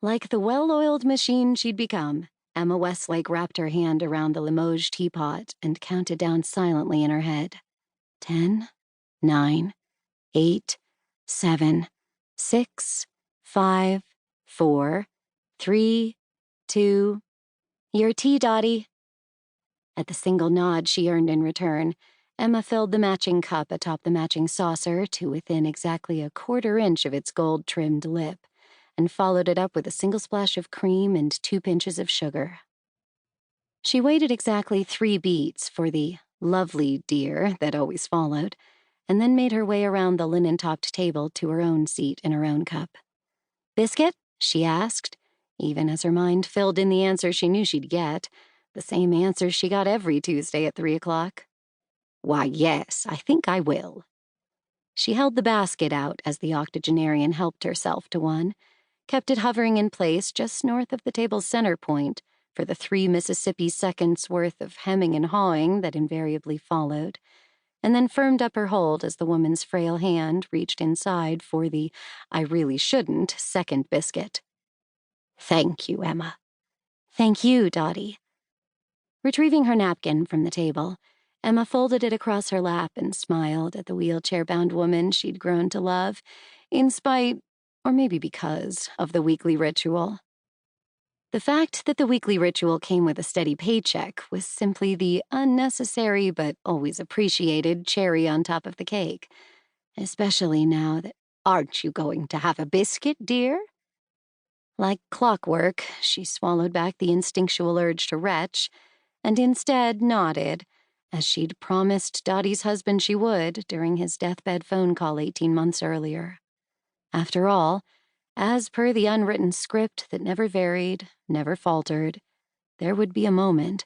Like the well-oiled machine she'd become, Emma Westlake wrapped her hand around the Limoges teapot and counted down silently in her head. 10, 9, 8, 7, 6, 5, 4, 3, 2. Your tea, Dottie. At the single nod she earned in return, Emma filled the matching cup atop the matching saucer to within exactly a quarter-inch of its gold-trimmed lip, and followed it up with a single splash of cream and 2 pinches of sugar. She waited exactly 3 beats for the lovely dear that always followed, and then made her way around the linen-topped table to her own seat in her own cup. "Biscuit?" she asked, even as her mind filled in the answer she knew she'd get, the same answer she got every Tuesday at 3 o'clock. "Why, yes, I think I will." She held the basket out as the octogenarian helped herself to one, kept it hovering in place just north of the table's center point for the 3 Mississippi seconds worth of hemming and hawing that invariably followed, and then firmed up her hold as the woman's frail hand reached inside for the "I really shouldn't" second biscuit. "Thank you, Emma." "Thank you, Dottie." Retrieving her napkin from the table, Emma folded it across her lap and smiled at the wheelchair-bound woman she'd grown to love, in spite, or maybe because, of the weekly ritual. The fact that the weekly ritual came with a steady paycheck was simply the unnecessary but always appreciated cherry on top of the cake, especially now that— "Aren't you going to have a biscuit, dear?" Like clockwork, she swallowed back the instinctual urge to retch, and instead nodded, as she'd promised Dottie's husband she would during his deathbed phone call 18 months earlier. After all, as per the unwritten script that never varied, never faltered, there would be a moment,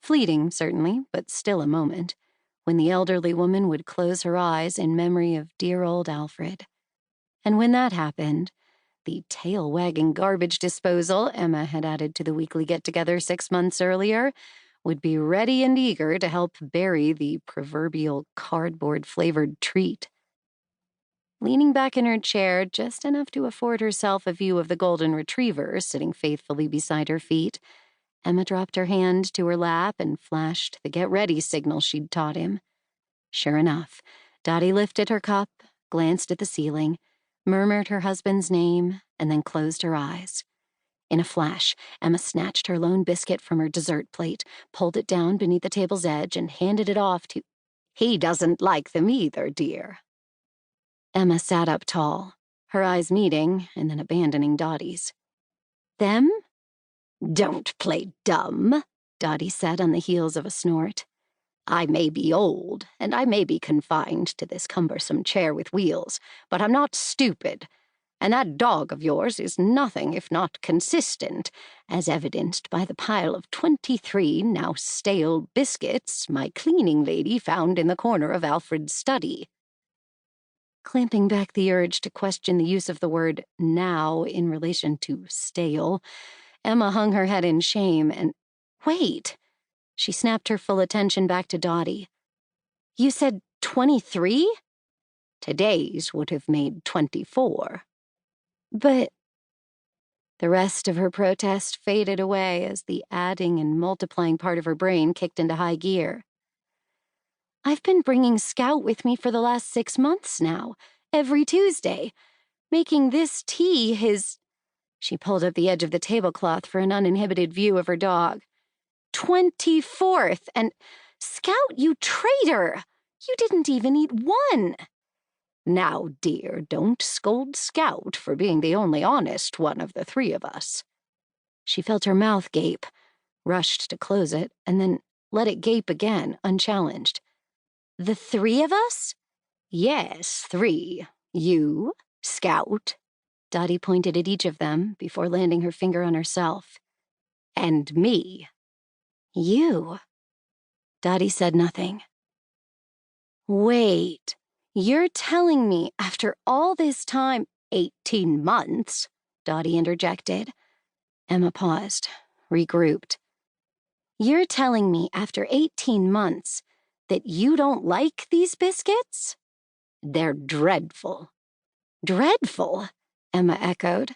fleeting certainly, but still a moment, when the elderly woman would close her eyes in memory of dear old Alfred. And when that happened, the tail-wagging garbage disposal Emma had added to the weekly get-together 6 months earlier would be ready and eager to help bury the proverbial cardboard-flavored treat. Leaning back in her chair just enough to afford herself a view of the golden retriever sitting faithfully beside her feet, Emma dropped her hand to her lap and flashed the get-ready signal she'd taught him. Sure enough, Dottie lifted her cup, glanced at the ceiling, murmured her husband's name, and then closed her eyes. In a flash, Emma snatched her lone biscuit from her dessert plate, pulled it down beneath the table's edge, and handed it off to— "He doesn't like them either, dear." Emma sat up tall, her eyes meeting and then abandoning Dottie's. "Them?" "Don't play dumb," Dottie said on the heels of a snort. "I may be old, and I may be confined to this cumbersome chair with wheels, but I'm not stupid. And that dog of yours is nothing if not consistent, as evidenced by the pile of 23 now stale biscuits my cleaning lady found in the corner of Alfred's study." Clamping back the urge to question the use of the word "now" in relation to stale, Emma hung her head in shame and— "Wait!" She snapped her full attention back to Dottie. "You said 23? Today's would have made 24. But—" The rest of her protest faded away as the adding and multiplying part of her brain kicked into high gear. "I've been bringing Scout with me for the last 6 months now, every Tuesday, making this tea his—" She pulled up the edge of the tablecloth for an uninhibited view of her dog. 24th, and— Scout, you traitor! You didn't even eat one! Now, dear, don't scold Scout for being the only honest one of the 3 of us." She felt her mouth gape, rushed to close it, and then let it gape again, unchallenged. "The 3 of us?" "Yes, 3. You, Scout." Dottie pointed at each of them before landing her finger on herself. "And me." "You?" Dottie said nothing. "Wait. You're telling me after all this time—" 18 months, Dottie interjected. Emma paused, regrouped. "You're telling me after 18 months that you don't like these biscuits?" "They're dreadful." "Dreadful?" Emma echoed.